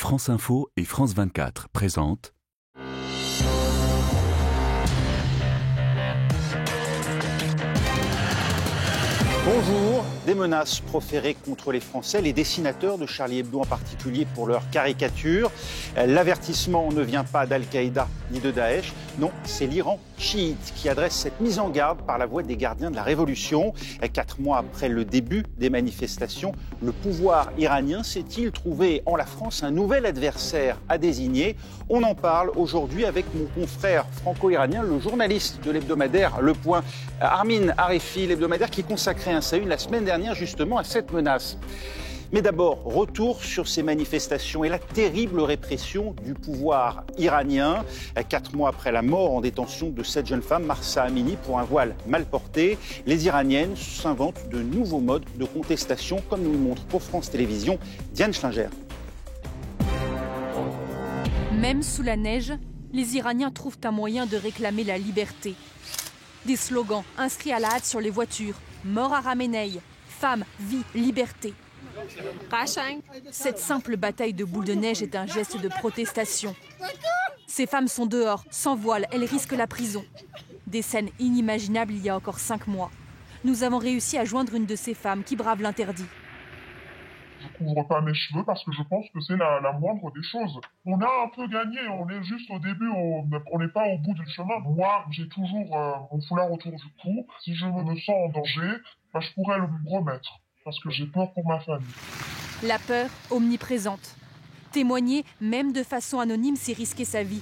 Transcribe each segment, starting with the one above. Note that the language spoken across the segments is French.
France Info et France 24 présentent Bonjour. Des menaces proférées contre les Français, les dessinateurs de Charlie Hebdo en particulier pour leurs caricatures. L'avertissement ne vient pas d'Al-Qaïda ni de Daesh, non, c'est l'Iran chiite qui adresse cette mise en garde par la voix des gardiens de la Révolution. 4 mois après le début des manifestations, le pouvoir iranien s'est-il trouvé en la France un nouvel adversaire à désigner? On en parle aujourd'hui avec mon confrère franco-iranien, le journaliste de l'hebdomadaire Le Point, Armin Harefi, l'hebdomadaire qui consacrait un sa une la semaine dernière justement à cette menace. Mais d'abord, retour sur ces manifestations et la terrible répression du pouvoir iranien. 4 mois après la mort en détention de cette jeune femme, Mahsa Amini, pour un voile mal porté, les Iraniennes s'inventent de nouveaux modes de contestation, comme nous le montre pour France Télévisions Diane Schlinger. Même sous la neige, les Iraniens trouvent un moyen de réclamer la liberté. Des slogans inscrits à la hâte sur les voitures. Mort à Ramenei, femme, vie, liberté. Cette simple bataille de boules de neige est un geste de protestation. Ces femmes sont dehors, sans voile, elles risquent la prison. Des scènes inimaginables il y a encore 5 mois. Nous avons réussi à joindre une de ces femmes qui brave l'interdit. Je couvre pas mes cheveux parce que je pense que c'est la moindre des choses. On a un peu gagné, on est juste au début, on n'est pas au bout du chemin. Moi, j'ai toujours mon foulard autour du cou. Si je me sens en danger, je pourrais le remettre parce que j'ai peur pour ma famille. La peur omniprésente. Témoigner, même de façon anonyme, c'est risquer sa vie.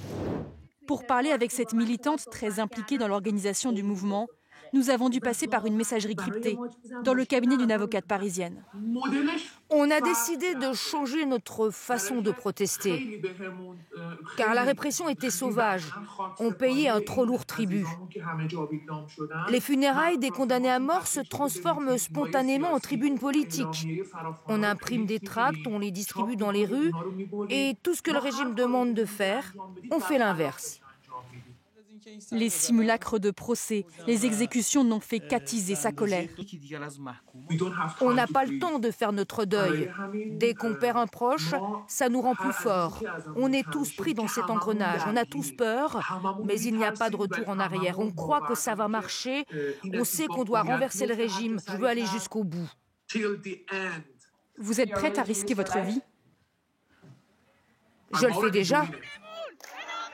Pour parler avec cette militante très impliquée dans l'organisation du mouvement, nous avons dû passer par une messagerie cryptée, dans le cabinet d'une avocate parisienne. On a décidé de changer notre façon de protester, car la répression était sauvage. On payait un trop lourd tribut. Les funérailles des condamnés à mort se transforment spontanément en tribunes politiques. On imprime des tracts, on les distribue dans les rues, et tout ce que le régime demande de faire, on fait l'inverse. Les simulacres de procès, les exécutions n'ont fait qu'attiser sa colère. On n'a pas le temps de faire notre deuil. Dès qu'on perd un proche, ça nous rend plus forts. On est tous pris dans cet engrenage, on a tous peur, mais il n'y a pas de retour en arrière. On croit que ça va marcher, on sait qu'on doit renverser le régime. Je veux aller jusqu'au bout. Vous êtes prête à risquer votre vie? Je le fais déjà.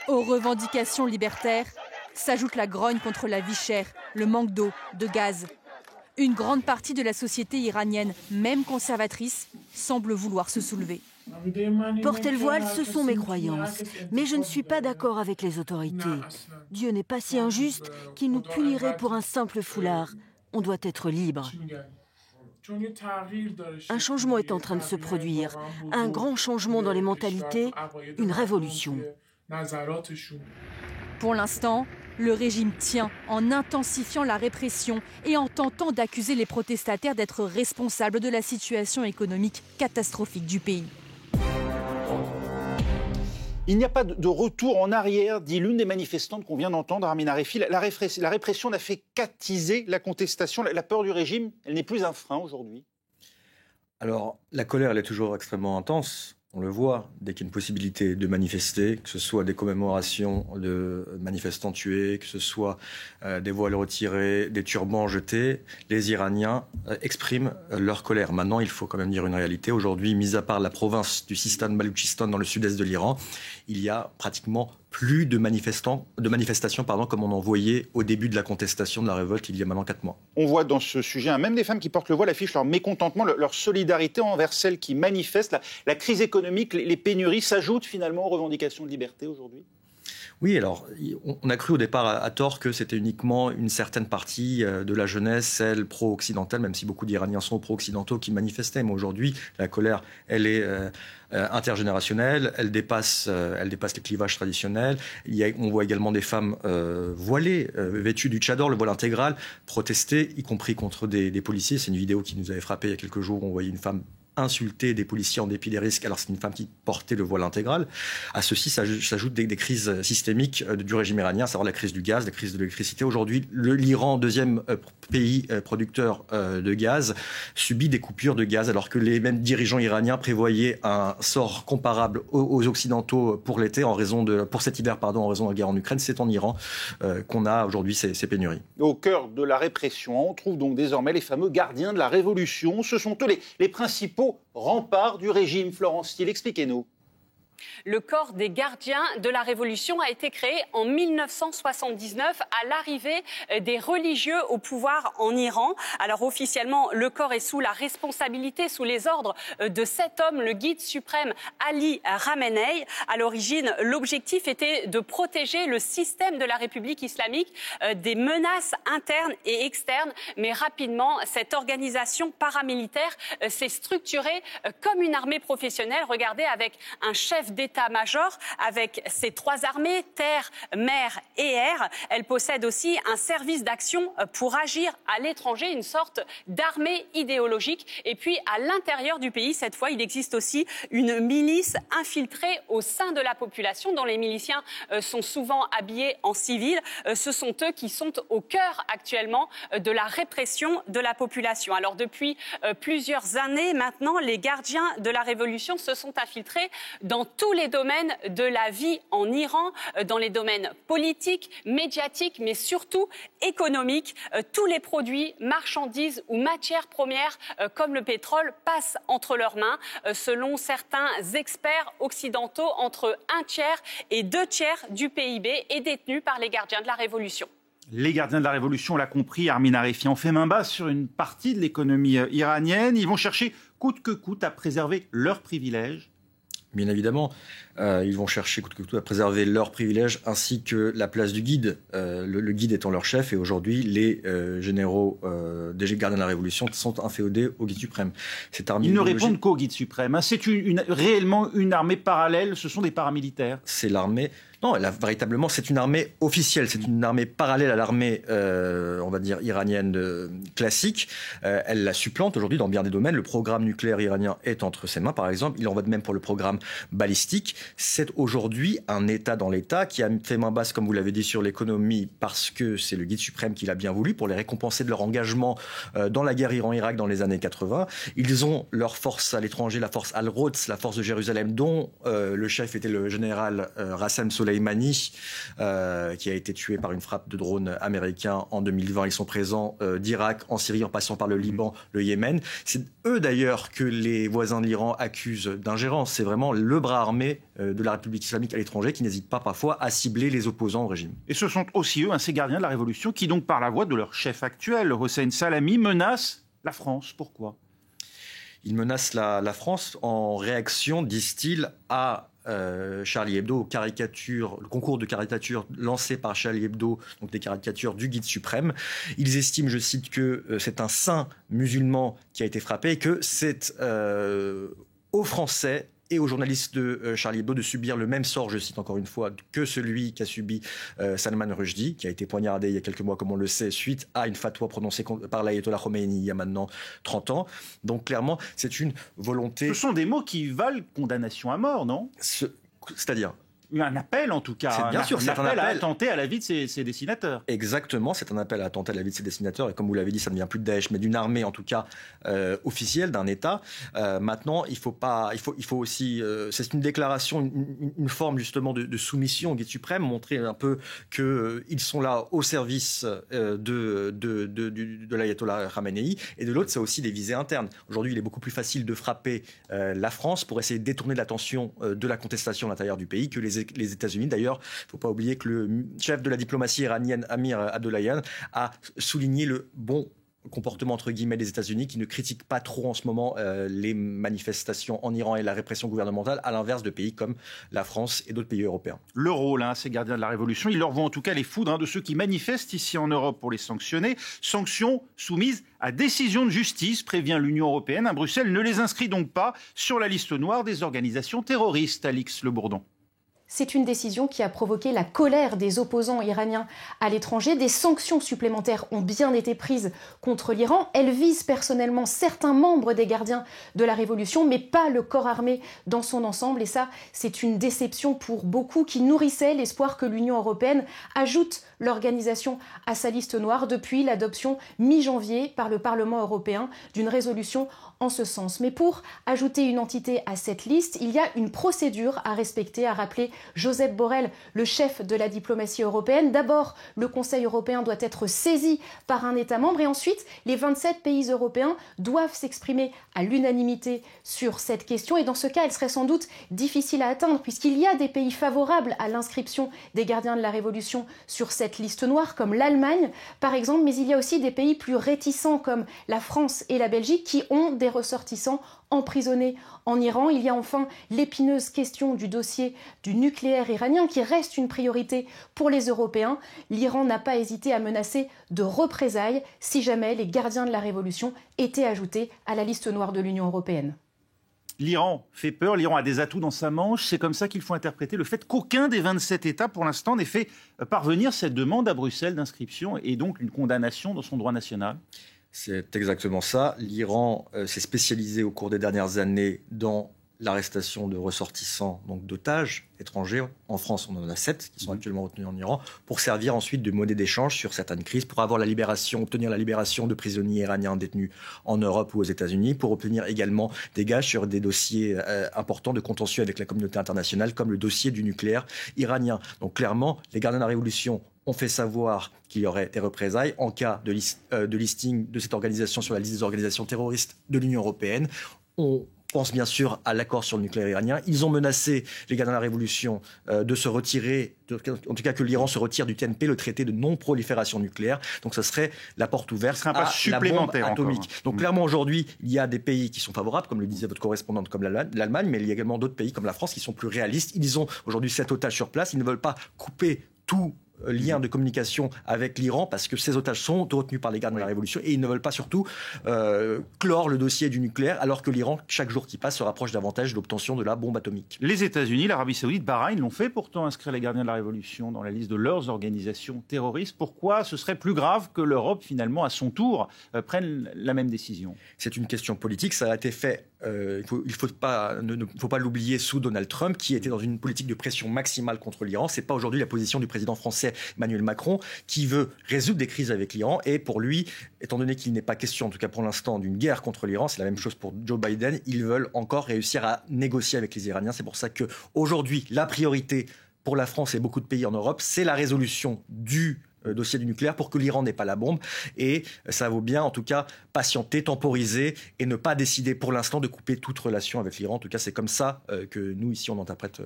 Aux revendications libertaires s'ajoute la grogne contre la vie chère, le manque d'eau, de gaz. Une grande partie de la société iranienne, même conservatrice, semble vouloir se soulever. Porter le voile, ce sont mes croyances. Mais je ne suis pas d'accord avec les autorités. Dieu n'est pas si injuste qu'il nous punirait pour un simple foulard. On doit être libre. Un changement est en train de se produire. Un grand changement dans les mentalités, une révolution. Pour l'instant, le régime tient en intensifiant la répression et en tentant d'accuser les protestataires d'être responsables de la situation économique catastrophique du pays. Il n'y a pas de retour en arrière, dit l'une des manifestantes qu'on vient d'entendre, Armin Harefi. La répression n'a fait qu'attiser la contestation. La peur du régime, elle n'est plus un frein aujourd'hui. Alors, la colère, elle est toujours extrêmement intense. On le voit, dès qu'il y a une possibilité de manifester, que ce soit des commémorations de manifestants tués, que ce soit des voiles retirés, des turbans jetés, les Iraniens expriment leur colère. Maintenant, il faut quand même dire une réalité. Aujourd'hui, mis à part la province du Sistan-Baloutchistan dans le sud-est de l'Iran, il y a pratiquement plus de manifestations comme on en voyait au début de la contestation de la révolte il y a maintenant 4 mois. On voit dans ce sujet, même des femmes qui portent le voile affichent leur mécontentement, leur solidarité envers celles qui manifestent. La crise économique, les pénuries s'ajoutent finalement aux revendications de liberté aujourd'hui. Oui, alors, on a cru au départ à tort que c'était uniquement une certaine partie de la jeunesse, celle pro-occidentale, même si beaucoup d'Iraniens sont pro-occidentaux qui manifestaient. Mais aujourd'hui, la colère, elle est intergénérationnelle, elle dépasse les clivages traditionnels. On voit également des femmes voilées, vêtues du tchador, le voile intégral, protester, y compris contre des policiers. C'est une vidéo qui nous avait frappé il y a quelques jours où on voyait une femme insulté des policiers en dépit des risques, alors c'est une femme qui portait le voile intégral. À ceci s'ajoutent des crises systémiques du régime iranien, à savoir la crise du gaz, la crise de l'électricité. Aujourd'hui, l'Iran, deuxième pays producteur de gaz, subit des coupures de gaz, alors que les mêmes dirigeants iraniens prévoyaient un sort comparable aux Occidentaux pour l'été, pour cet hiver, en raison de la guerre en Ukraine. C'est en Iran qu'on a aujourd'hui ces pénuries. Au cœur de la répression, on trouve donc désormais les fameux gardiens de la révolution. Ce sont eux les principaux remparts du régime. Florence Thiel, expliquez-nous. Le corps des gardiens de la Révolution a été créé en 1979 à l'arrivée des religieux au pouvoir en Iran. Alors officiellement, le corps est sous la responsabilité, sous les ordres de cet homme, le guide suprême Ali Khamenei. À l'origine, l'objectif était de protéger le système de la République islamique des menaces internes et externes. Mais rapidement, cette organisation paramilitaire s'est structurée comme une armée professionnelle. Regardez, avec un chef d'état-major avec ses 3 armées, terre, mer et air. Elle possède aussi un service d'action pour agir à l'étranger, une sorte d'armée idéologique. Et puis, à l'intérieur du pays, cette fois, il existe aussi une milice infiltrée au sein de la population, dont les miliciens sont souvent habillés en civil. Ce sont eux qui sont au cœur actuellement de la répression de la population. Alors, depuis plusieurs années maintenant, les gardiens de la Révolution se sont infiltrés dans tous les domaines de la vie en Iran, dans les domaines politiques, médiatiques, mais surtout économiques. Tous les produits, marchandises ou matières premières, comme le pétrole, passent entre leurs mains. Selon certains experts occidentaux, entre 1/3 et 2/3 du PIB est détenu par les gardiens de la Révolution. Les gardiens de la Révolution, on l'a compris, Armin Arifi, ont fait main basse sur une partie de l'économie iranienne. Ils vont chercher coûte que coûte à préserver leurs privilèges. Bien évidemment, ils vont chercher coûte que coûte à préserver leurs privilèges ainsi que la place du guide, le guide étant leur chef. Et aujourd'hui, les généraux des gardiens de la Révolution sont inféodés au guide suprême. Ils ne répondent qu'au guide suprême. C'est réellement une armée parallèle, ce sont des paramilitaires. C'est l'armée... Non, véritablement, c'est une armée officielle, c'est une armée parallèle à l'armée, on va dire, iranienne classique. Elle la supplante aujourd'hui dans bien des domaines. Le programme nucléaire iranien est entre ses mains, par exemple. Il en va de même pour le programme balistique. C'est aujourd'hui un État dans l'État qui a fait main basse, comme vous l'avez dit, sur l'économie parce que c'est le guide suprême qui l'a bien voulu pour les récompenser de leur engagement dans la guerre Iran-Irak dans les années 80. Ils ont leur force à l'étranger, la force Al-Quds, la force de Jérusalem, dont le chef était le général Rassem Soleimani, qui a été tué par une frappe de drone américain en 2020. Ils sont présents d'Irak, en Syrie, en passant par le Liban, le Yémen. C'est eux d'ailleurs que les voisins de l'Iran accusent d'ingérence. C'est vraiment le bras armé de la République islamique à l'étranger qui n'hésite pas parfois à cibler les opposants au régime. Et ce sont aussi eux, ces gardiens de la Révolution, qui donc par la voix de leur chef actuel, Hossein Salami, menacent la France. Pourquoi ? Ils menacent la France en réaction, disent-ils, à Charlie Hebdo, le concours de caricatures lancé par Charlie Hebdo, donc des caricatures du guide suprême. Ils estiment, je cite, que c'est un saint musulman qui a été frappé et que c'est aux Français et aux journalistes de Charlie Hebdo de subir le même sort, je cite encore une fois, que celui qu'a subi Salman Rushdie, qui a été poignardé il y a quelques mois, comme on le sait, suite à une fatwa prononcée par l'ayatollah Khomeini il y a maintenant 30 ans. Donc clairement, c'est une volonté... Ce sont des mots qui valent condamnation à mort, non ? C'est-à-dire ? Un appel, en tout cas. Bien sûr, un appel à attenter à la vie de ses dessinateurs. Exactement, c'est un appel à attenter à la vie de ses dessinateurs. Et comme vous l'avez dit, ça ne vient plus de Daesh, mais d'une armée, en tout cas, officielle, d'un État. Maintenant, il faut aussi... c'est une déclaration, une forme, justement, de soumission au guide suprême, montrer un peu qu'ils sont là au service de l'ayatollah Khamenei. Et de l'autre, c'est aussi des visées internes. Aujourd'hui, il est beaucoup plus facile de frapper la France pour essayer de détourner l'attention de la contestation à l'intérieur du pays que les États-Unis. D'ailleurs, il ne faut pas oublier que le chef de la diplomatie iranienne, Amir Abdollahian, a souligné le bon comportement entre guillemets des États-Unis qui ne critiquent pas trop en ce moment les manifestations en Iran et la répression gouvernementale, à l'inverse de pays comme la France et d'autres pays européens. Le rôle, ces gardiens de la Révolution, ils leur vont en tout cas les foudres de ceux qui manifestent ici en Europe pour les sanctionner. Sanctions soumises à décision de justice, prévient l'Union européenne. Bruxelles ne les inscrit donc pas sur la liste noire des organisations terroristes, Alix Le Bourdon. C'est une décision qui a provoqué la colère des opposants iraniens à l'étranger. Des sanctions supplémentaires ont bien été prises contre l'Iran. Elles visent personnellement certains membres des gardiens de la révolution, mais pas le corps armé dans son ensemble. Et ça, c'est une déception pour beaucoup qui nourrissaient l'espoir que l'Union européenne ajoute l'organisation à sa liste noire depuis l'adoption mi-janvier par le Parlement européen d'une résolution en ce sens. Mais pour ajouter une entité à cette liste, il y a une procédure à respecter, a rappelé Josep Borrell, le chef de la diplomatie européenne. D'abord, le Conseil européen doit être saisi par un État membre et ensuite, les 27 pays européens doivent s'exprimer à l'unanimité sur cette question. Et dans ce cas, elle serait sans doute difficile à atteindre puisqu'il y a des pays favorables à l'inscription des gardiens de la Révolution sur cette liste noire, comme l'Allemagne par exemple, mais il y a aussi des pays plus réticents comme la France et la Belgique qui ont des ressortissants emprisonnés en Iran. Il y a enfin l'épineuse question du dossier du nucléaire iranien qui reste une priorité pour les Européens. L'Iran n'a pas hésité à menacer de représailles si jamais les gardiens de la Révolution étaient ajoutés à la liste noire de l'Union européenne. L'Iran fait peur, l'Iran a des atouts dans sa manche. C'est comme ça qu'il faut interpréter le fait qu'aucun des 27 États, pour l'instant, n'ait fait parvenir cette demande à Bruxelles d'inscription et donc une condamnation dans son droit national. C'est exactement ça. L'Iran s'est spécialisé au cours des dernières années dans l'arrestation de ressortissants, donc d'otages étrangers. En France, on en a 7 qui sont actuellement retenus en Iran, pour servir ensuite de monnaie d'échange sur certaines crises, pour avoir obtenir la libération de prisonniers iraniens détenus en Europe ou aux États-Unis, pour obtenir également des gages sur des dossiers importants de contentieux avec la communauté internationale, comme le dossier du nucléaire iranien. Donc clairement, les gardiens de la Révolution ont fait savoir qu'il y aurait des représailles en cas de listing de cette organisation sur la liste des organisations terroristes de l'Union européenne. On pense bien sûr à l'accord sur le nucléaire iranien. Ils ont menacé les gardiens de la Révolution de se retirer, en tout cas que l'Iran se retire du TNP, le traité de non-prolifération nucléaire. Donc ça serait la porte ouverte à la bombe atomique. Encore. Donc clairement aujourd'hui, il y a des pays qui sont favorables, comme le disait votre correspondante, comme l'Allemagne, mais il y a également d'autres pays comme la France qui sont plus réalistes. Ils ont aujourd'hui 7 otages sur place. Ils ne veulent pas couper tout lien de communication avec l'Iran parce que ces otages sont retenus par les gardiens de la Révolution et ils ne veulent pas surtout clore le dossier du nucléaire alors que l'Iran, chaque jour qui passe, se rapproche davantage de l'obtention de la bombe atomique. Les États-Unis, l'Arabie Saoudite, Bahreïn l'ont fait pourtant inscrire les gardiens de la Révolution dans la liste de leurs organisations terroristes. Pourquoi ce serait plus grave que l'Europe, finalement, à son tour, prenne la même décision? C'est une question politique. Ça a été fait, il ne faut pas l'oublier, sous Donald Trump, qui était dans une politique de pression maximale contre l'Iran. Ce n'est pas aujourd'hui la position du président français Emmanuel Macron, qui veut résoudre des crises avec l'Iran. Et pour lui, étant donné qu'il n'est pas question, en tout cas pour l'instant, d'une guerre contre l'Iran, c'est la même chose pour Joe Biden, ils veulent encore réussir à négocier avec les Iraniens. C'est pour ça qu'aujourd'hui, la priorité pour la France et beaucoup de pays en Europe, c'est la résolution du dossier du nucléaire pour que l'Iran n'ait pas la bombe. Et ça vaut bien, en tout cas, patienter, temporiser et ne pas décider pour l'instant de couper toute relation avec l'Iran. En tout cas, c'est comme ça que nous, ici, on interprète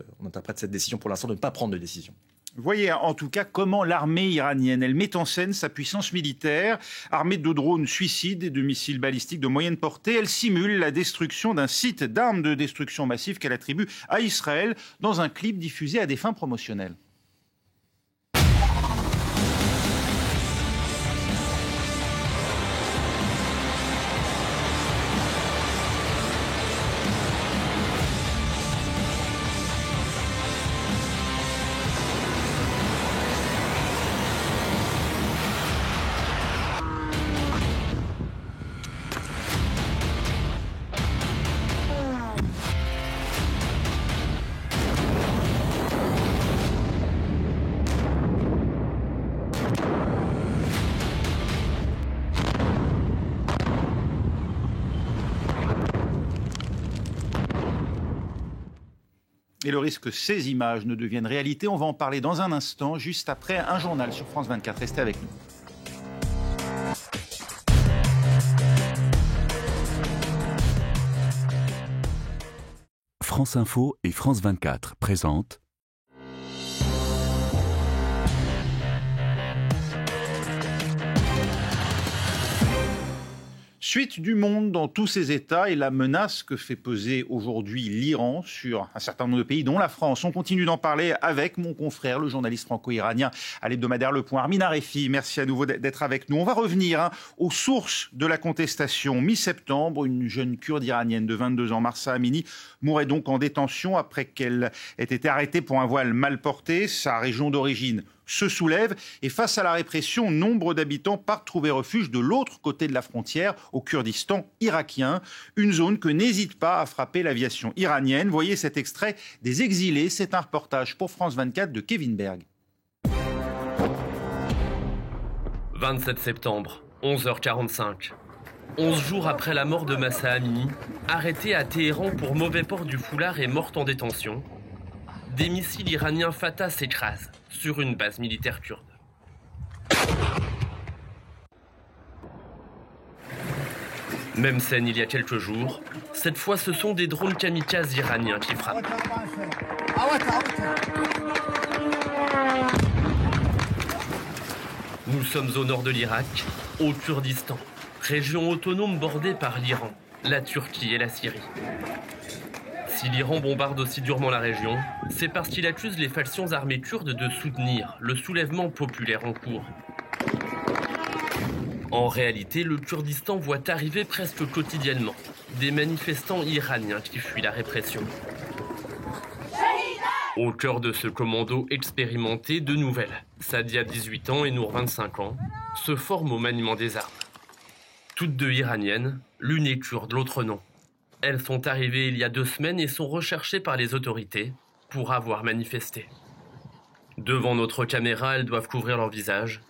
cette décision pour l'instant de ne pas prendre de décision. Voyez en tout cas comment l'armée iranienne, elle met en scène sa puissance militaire. Armée de drones suicides et de missiles balistiques de moyenne portée, elle simule la destruction d'un site d'armes de destruction massive qu'elle attribue à Israël dans un clip diffusé à des fins promotionnelles. Et le risque que ces images ne deviennent réalité, on va en parler dans un instant, juste après un journal sur France 24. Restez avec nous. France Info et France 24 présentent Suite du monde dans tous ces États et la menace que fait peser aujourd'hui l'Iran sur un certain nombre de pays, dont la France. On continue d'en parler avec mon confrère, le journaliste franco-iranien à l'hebdomadaire Le Point, Armin Arefi. Merci à nouveau d'être avec nous. On va revenir aux sources de la contestation. Mi-septembre, une jeune Kurde iranienne de 22 ans, Mahsa Amini, mourait donc en détention après qu'elle ait été arrêtée pour un voile mal porté. Sa région d'origine se soulève et face à la répression, nombre d'habitants partent trouver refuge de l'autre côté de la frontière, au Kurdistan irakien, une zone que n'hésite pas à frapper l'aviation iranienne. Voyez cet extrait des exilés, c'est un reportage pour France 24 de Kevin Berg. 27 septembre, 11h45. 11 jours après la mort de Mahsa Amini, arrêtée à Téhéran pour mauvais port du foulard et morte en détention, des missiles iraniens Fatah s'écrasent sur une base militaire kurde. Même scène il y a quelques jours. Cette fois, ce sont des drones kamikazes iraniens qui frappent. Nous sommes au nord de l'Irak, au Kurdistan, région autonome bordée par l'Iran, la Turquie et la Syrie. Si l'Iran bombarde aussi durement la région, c'est parce qu'il accuse les factions armées kurdes de soutenir le soulèvement populaire en cours. En réalité, le Kurdistan voit arriver presque quotidiennement des manifestants iraniens qui fuient la répression. Au cœur de ce commando expérimenté, deux nouvelles, Sadia 18 ans et Nour 25 ans, se forment au maniement des armes. Toutes deux iraniennes, l'une est kurde, l'autre non. Elles sont arrivées il y a 2 semaines et sont recherchées par les autorités pour avoir manifesté. Devant notre caméra, elles doivent couvrir leur visage.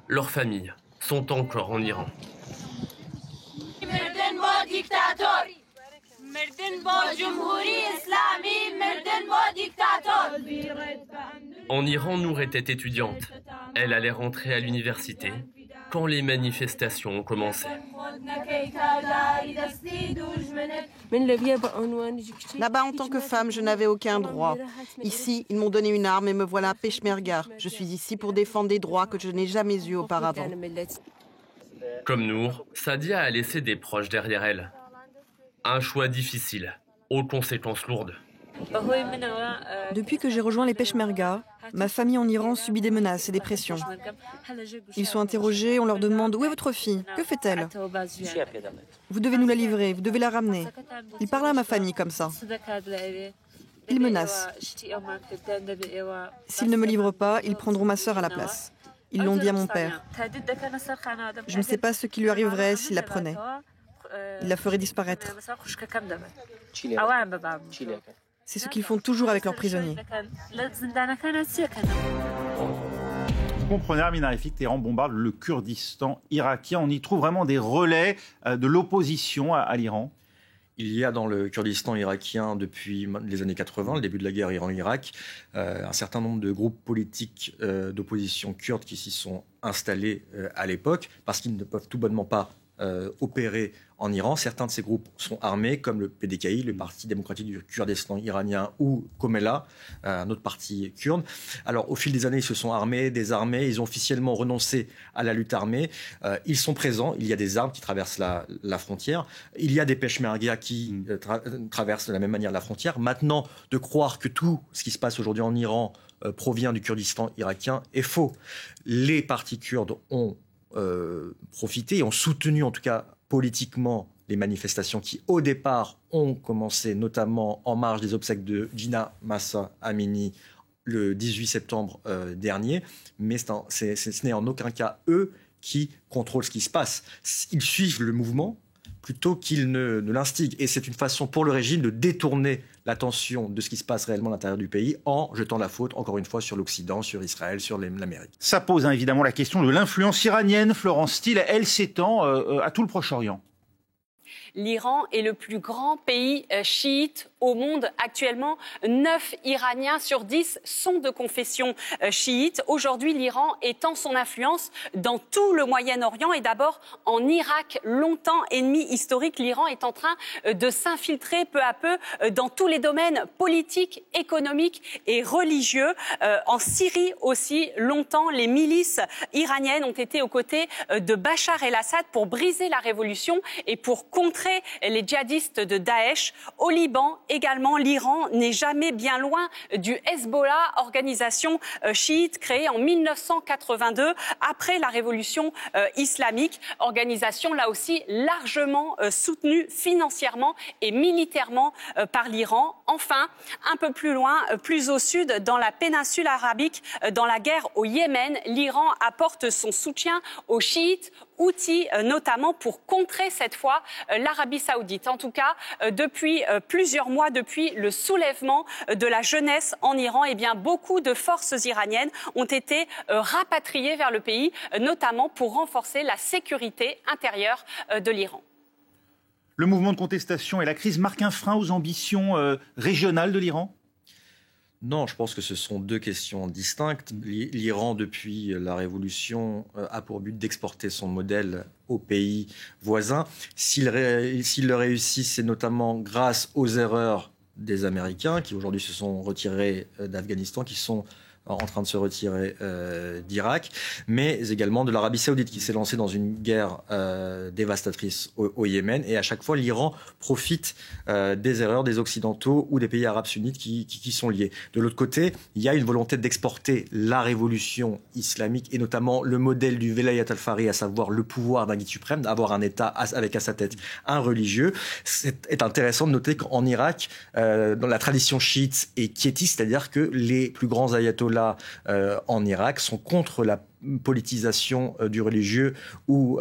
Leurs familles sont encore en Iran. En Iran, Nour était étudiante. Elle allait rentrer à l'université quand les manifestations ont commencé. Là-bas, en tant que femme, je n'avais aucun droit. Ici, ils m'ont donné une arme et me voilà peshmerga. Je suis ici pour défendre des droits que je n'ai jamais eus auparavant. Comme Nour, Sadia a laissé des proches derrière elle. Un choix difficile, aux conséquences lourdes. Depuis que j'ai rejoint les peshmerga, ma famille en Iran subit des menaces et des pressions. Ils sont interrogés, on leur demande « Où est votre fille? Que fait-elle » ? Vous devez nous la livrer, vous devez la ramener. Ils parlent à ma famille comme ça. Ils menacent. S'ils ne me livrent pas, ils prendront ma sœur à la place. Ils l'ont dit à mon père. Je ne sais pas ce qui lui arriverait s'il la prenait. Il la ferait disparaître. C'est ce qu'ils font toujours avec leurs prisonniers. Vous comprenez, Armin Arefi, que Téhéran bombarde le Kurdistan irakien. On y trouve vraiment des relais de l'opposition à l'Iran. Il y a dans le Kurdistan irakien, depuis les années 80, le début de la guerre Iran-Irak, un certain nombre de groupes politiques d'opposition kurdes qui s'y sont installés à l'époque, parce qu'ils ne peuvent tout bonnement pas opérer en Iran. Certains de ces groupes sont armés, comme le PDKI, le Parti démocratique du Kurdistan iranien, ou Comella, un autre parti kurde. Alors, au fil des années, ils se sont armés, désarmés, ils ont officiellement renoncé à la lutte armée. Ils sont présents, il y a des armes qui traversent la frontière. Il y a des peshmerga qui traversent de la même manière la frontière. Maintenant, de croire que tout ce qui se passe aujourd'hui en Iran provient du Kurdistan irakien est faux. Les partis kurdes ont profité, ont soutenu en tout cas politiquement les manifestations qui au départ ont commencé notamment en marge des obsèques de Jina Mahsa Amini le 18 septembre dernier, mais ce n'est en aucun cas eux qui contrôlent ce qui se passe. Ils suivent le mouvement plutôt qu'ils ne l'instiguent. Et c'est une façon pour le régime de détourner l'attention de ce qui se passe réellement à l'intérieur du pays en jetant la faute, encore une fois, sur l'Occident, sur Israël, sur l'Amérique. Ça pose évidemment la question de l'influence iranienne. Florence Steele, elle s'étend à tout le Proche-Orient. L'Iran est le plus grand pays chiite au monde. Actuellement, 9 Iraniens sur 10 sont de confession chiite. Aujourd'hui, l'Iran étend son influence dans tout le Moyen-Orient et d'abord en Irak, longtemps ennemi historique. L'Iran est en train de s'infiltrer peu à peu dans tous les domaines politiques, économiques et religieux. En Syrie aussi, longtemps, les milices iraniennes ont été aux côtés de Bachar el-Assad pour briser la révolution et pour contrer les djihadistes de Daesh. Au Liban également, l'Iran n'est jamais bien loin du Hezbollah, organisation chiite créée en 1982 après la révolution islamique. Organisation là aussi largement soutenue financièrement et militairement par l'Iran. Enfin, un peu plus loin, plus au sud, dans la péninsule arabique, dans la guerre au Yémen, l'Iran apporte son soutien aux chiites Houthis, notamment pour contrer cette fois l'Arabie saoudite. En tout cas, depuis plusieurs mois, depuis le soulèvement de la jeunesse en Iran, eh bien, beaucoup de forces iraniennes ont été rapatriées vers le pays, notamment pour renforcer la sécurité intérieure de l'Iran. Le mouvement de contestation et la crise marquent un frein aux ambitions régionales de l'Iran ? Non, je pense que ce sont deux questions distinctes. L'Iran, depuis la Révolution, a pour but d'exporter son modèle aux pays voisins. S'il le réussit, c'est notamment grâce aux erreurs des Américains, qui aujourd'hui se sont retirés d'Afghanistan, qui sont en train de se retirer d'Irak, mais également de l'Arabie saoudite qui s'est lancée dans une guerre dévastatrice au Yémen. Et à chaque fois, l'Iran profite des erreurs des Occidentaux ou des pays arabes sunnites qui sont liés. De l'autre côté, il y a une volonté d'exporter la révolution islamique et notamment le modèle du Velayat al-Faqih, à savoir le pouvoir d'un guide suprême, d'avoir un État avec à sa tête un religieux. C'est intéressant de noter qu'en Irak, dans la tradition chiite et quiétiste, c'est-à-dire que les plus grands ayatollahs en Irak sont contre la politisation du religieux ou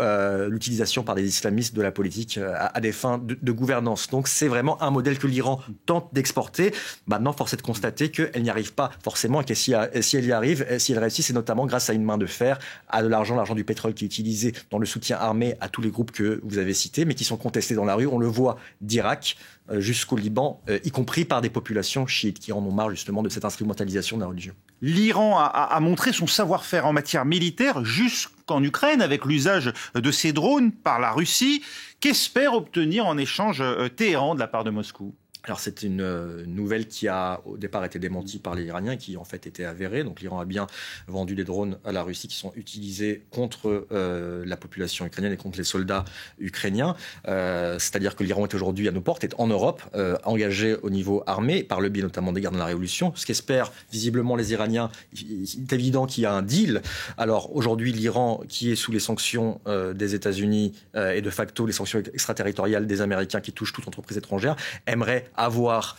l'utilisation par des islamistes de la politique à des fins de gouvernance. Donc c'est vraiment un modèle que l'Iran tente d'exporter. Maintenant, force est de constater qu'elle n'y arrive pas forcément et que si elle y arrive, si elle réussit, c'est notamment grâce à une main de fer, à de l'argent du pétrole qui est utilisé dans le soutien armé à tous les groupes que vous avez cités, mais qui sont contestés dans la rue. On le voit d'Irak jusqu'au Liban, y compris par des populations chiites qui en ont marre justement de cette instrumentalisation de la religion. L'Iran a montré son savoir-faire en matière militaire jusqu'en Ukraine avec l'usage de ces drones par la Russie. Qu'espère obtenir en échange Téhéran de la part de Moscou ? Alors c'est une nouvelle qui a au départ été démentie par les Iraniens, qui en fait était avérée. Donc l'Iran a bien vendu des drones à la Russie qui sont utilisés contre la population ukrainienne et contre les soldats ukrainiens. C'est-à-dire que l'Iran est aujourd'hui à nos portes, est en Europe, engagé au niveau armé, par le biais notamment des guerres dans la Révolution. Ce qu'espèrent visiblement les Iraniens, il est évident qu'il y a un deal. Alors aujourd'hui, l'Iran, qui est sous les sanctions des États-Unis et de facto les sanctions extraterritoriales des Américains qui touchent toute entreprise étrangère, aimerait avoir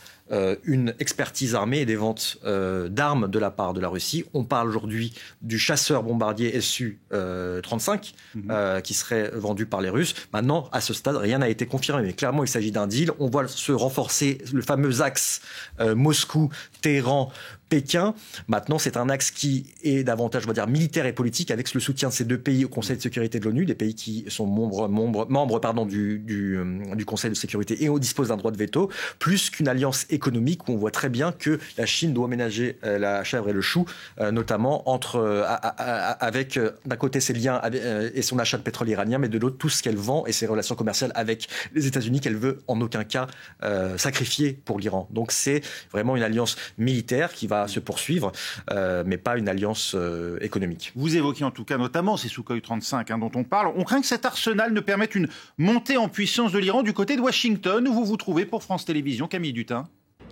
une expertise armée et des ventes d'armes de la part de la Russie. On parle aujourd'hui du chasseur-bombardier Su-35 qui serait vendu par les Russes. Maintenant, à ce stade, rien n'a été confirmé. Mais clairement, il s'agit d'un deal. On voit se renforcer le fameux axe Moscou, Téhéran, Pékin. Maintenant, c'est un axe qui est davantage, on va dire, militaire et politique, avec le soutien de ces deux pays au Conseil de sécurité de l'ONU, des pays qui sont membres du Conseil de sécurité et disposent d'un droit de veto, plus qu'une alliance économique où on voit très bien que la Chine doit ménager la chèvre et le chou, notamment avec d'un côté ses liens et son achat de pétrole iranien, mais de l'autre tout ce qu'elle vend et ses relations commerciales avec les États-Unis qu'elle veut en aucun cas sacrifier pour l'Iran. Donc c'est vraiment une alliance militaire qui va se poursuivre, mais pas une alliance économique. Vous évoquez en tout cas notamment ces Sukhoi 35 dont on parle. On craint que cet arsenal ne permette une montée en puissance de l'Iran du côté de Washington, où vous vous trouvez pour France Télévisions, Camille Dutin.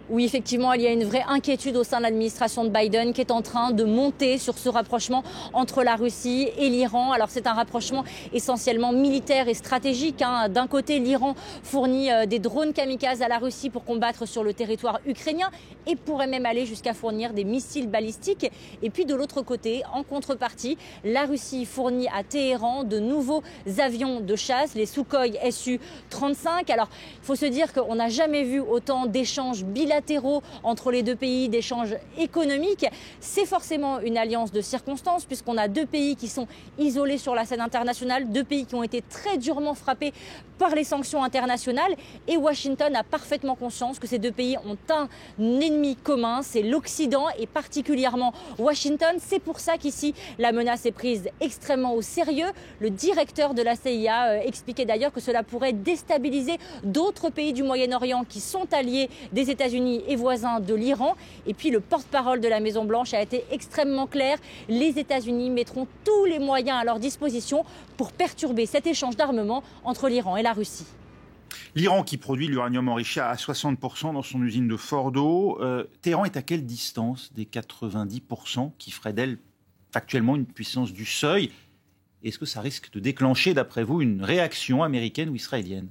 Oui, effectivement, il y a une vraie inquiétude au sein de l'administration de Biden qui est en train de monter sur ce rapprochement entre la Russie et l'Iran. Alors c'est un rapprochement essentiellement militaire et stratégique. D'un côté, l'Iran fournit des drones kamikazes à la Russie pour combattre sur le territoire ukrainien et pourrait même aller jusqu'à fournir des missiles balistiques. Et puis de l'autre côté, en contrepartie, la Russie fournit à Téhéran de nouveaux avions de chasse, les Sukhoi Su-35. Alors il faut se dire qu'on n'a jamais vu autant d'échanges bilatéraux bilatéraux entre les deux pays d'échanges économiques. C'est forcément une alliance de circonstances puisqu'on a deux pays qui sont isolés sur la scène internationale, deux pays qui ont été très durement frappés par les sanctions internationales. Et Washington a parfaitement conscience que ces deux pays ont un ennemi commun, c'est l'Occident et particulièrement Washington. C'est pour ça qu'ici, la menace est prise extrêmement au sérieux. Le directeur de la CIA expliquait d'ailleurs que cela pourrait déstabiliser d'autres pays du Moyen-Orient qui sont alliés des États-Unis et voisins de l'Iran. Et puis le porte-parole de la Maison-Blanche a été extrêmement clair. Les États-Unis mettront tous les moyens à leur disposition pour perturber cet échange d'armement entre l'Iran et la Russie. L'Iran qui produit l'uranium enrichi à 60% dans son usine de Fordo. Téhéran est à quelle distance des 90% qui ferait d'elle factuellement une puissance du seuil? Est-ce que ça risque de déclencher, d'après vous, une réaction américaine ou israélienne?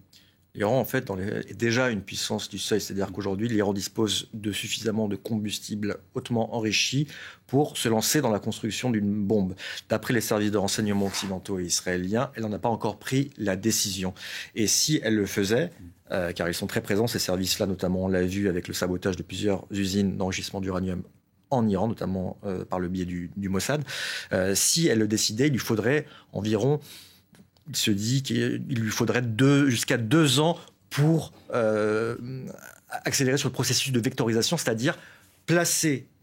L'Iran, en fait, est déjà une puissance du seuil. C'est-à-dire qu'aujourd'hui, l'Iran dispose de suffisamment de combustible hautement enrichi pour se lancer dans la construction d'une bombe. D'après les services de renseignement occidentaux et israéliens, elle n'en a pas encore pris la décision. Et si elle le faisait, car ils sont très présents, ces services-là, notamment, on l'a vu avec le sabotage de plusieurs usines d'enrichissement d'uranium en Iran, notamment par le biais du Mossad, si elle le décidait, il lui faudrait environ... Il se dit qu'il lui faudrait jusqu'à 2 ans pour accélérer sur le processus de vectorisation, c'est-à-dire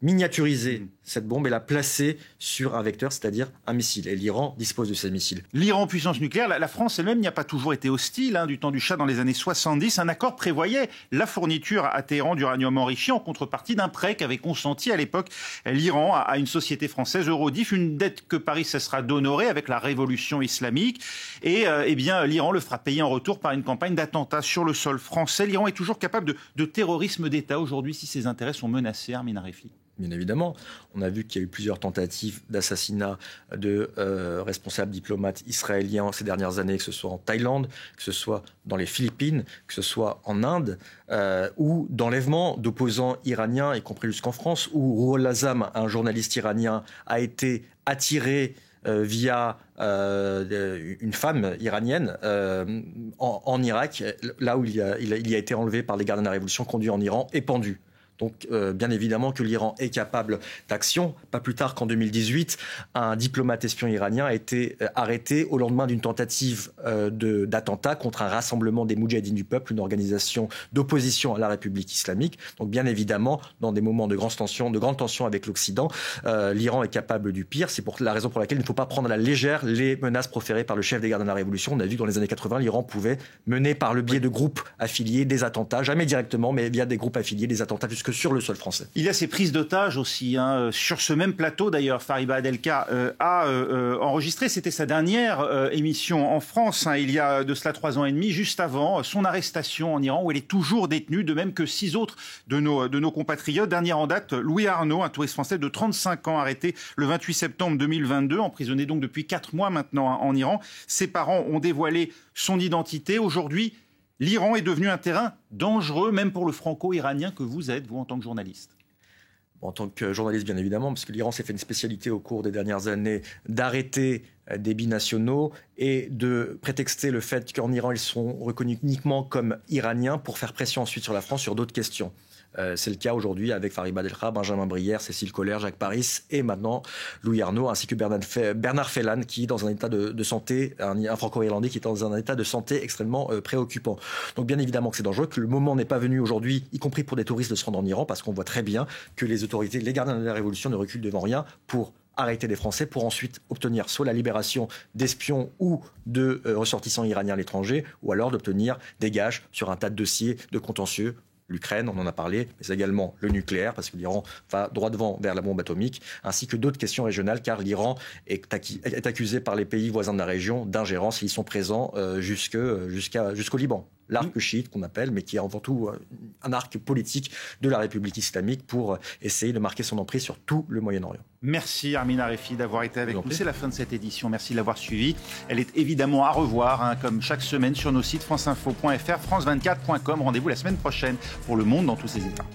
miniaturiser cette bombe et la placer sur un vecteur, c'est-à-dire un missile. Et l'Iran dispose de ces missiles. L'Iran, puissance nucléaire, la France elle-même n'y a pas toujours été hostile. Du temps du Shah dans les années 70, un accord prévoyait la fourniture à Téhéran d'uranium enrichi en contrepartie d'un prêt qu'avait consenti à l'époque l'Iran à une société française, Eurodif, une dette que Paris cessera d'honorer avec la révolution islamique. Et l'Iran le fera payer en retour par une campagne d'attentats sur le sol français. L'Iran est toujours capable de terrorisme d'État aujourd'hui si ses intérêts sont menacés, Armin Arifi. Bien évidemment, on a vu qu'il y a eu plusieurs tentatives d'assassinat de responsables diplomates israéliens ces dernières années, que ce soit en Thaïlande, que ce soit dans les Philippines, que ce soit en Inde, ou d'enlèvement d'opposants iraniens, y compris jusqu'en France, où Rouhol Azam, un journaliste iranien, a été attiré via une femme iranienne en Irak, là où il a été enlevé par les gardiens de la Révolution, conduit en Iran et pendu. Donc, bien évidemment que l'Iran est capable d'action. Pas plus tard qu'en 2018, un diplomate espion iranien a été arrêté au lendemain d'une tentative d'attentat contre un rassemblement des Moudjahidines du peuple, une organisation d'opposition à la République islamique. Donc, bien évidemment, dans des moments de grande tension avec l'Occident, l'Iran est capable du pire. C'est la raison pour laquelle il ne faut pas prendre à la légère les menaces proférées par le chef des gardiens de la Révolution. On a vu que dans les années 80, l'Iran pouvait mener par le biais de groupes affiliés des attentats, jamais directement, mais via des groupes affiliés, des attentats jusque sur le sol français. Il y a ces prises d'otages aussi. Sur ce même plateau, d'ailleurs, Fariba Adelka a enregistré, c'était sa dernière émission en France, il y a de cela 3 ans et demi, juste avant son arrestation en Iran, où elle est toujours détenue, de même que 6 autres de nos compatriotes. Dernier en date, Louis Arnaud, un touriste français de 35 ans, arrêté le 28 septembre 2022, emprisonné donc depuis 4 mois maintenant en Iran. Ses parents ont dévoilé son identité. Aujourd'hui, l'Iran est devenu un terrain dangereux, même pour le franco-iranien que vous êtes, vous, en tant que journaliste. En tant que journaliste, bien évidemment, parce que l'Iran s'est fait une spécialité au cours des dernières années d'arrêter des binationaux et de prétexter le fait qu'en Iran, ils sont reconnus uniquement comme iraniens pour faire pression ensuite sur la France sur d'autres questions. C'est le cas aujourd'hui avec Fariba Adelka, Benjamin Brière, Cécile Collère, Jacques Paris et maintenant Louis Arnaud, ainsi que Bernard Fellan qui est dans un état de santé, un franco-irlandais qui est dans un état de santé extrêmement préoccupant. Donc bien évidemment que c'est dangereux, que le moment n'est pas venu aujourd'hui, y compris pour des touristes, de se rendre en Iran, parce qu'on voit très bien que les autorités, les gardiens de la Révolution ne reculent devant rien pour arrêter des Français, pour ensuite obtenir soit la libération d'espions ou de ressortissants iraniens à l'étranger, ou alors d'obtenir des gages sur un tas de dossiers de contentieux. L'Ukraine, on en a parlé, mais également le nucléaire, parce que l'Iran va droit devant vers la bombe atomique, ainsi que d'autres questions régionales, car l'Iran est accusé par les pays voisins de la région d'ingérence. Ils sont présents jusqu'au Liban. L'arc chiite qu'on appelle, mais qui est avant tout un arc politique de la République islamique pour essayer de marquer son emprise sur tout le Moyen-Orient. Merci Armin Arifi d'avoir été avec nous. C'est la fin de cette édition. Merci de l'avoir suivie. Elle est évidemment à revoir, comme chaque semaine, sur nos sites franceinfo.fr, france24.com. Rendez-vous la semaine prochaine pour Le Monde dans tous ses états.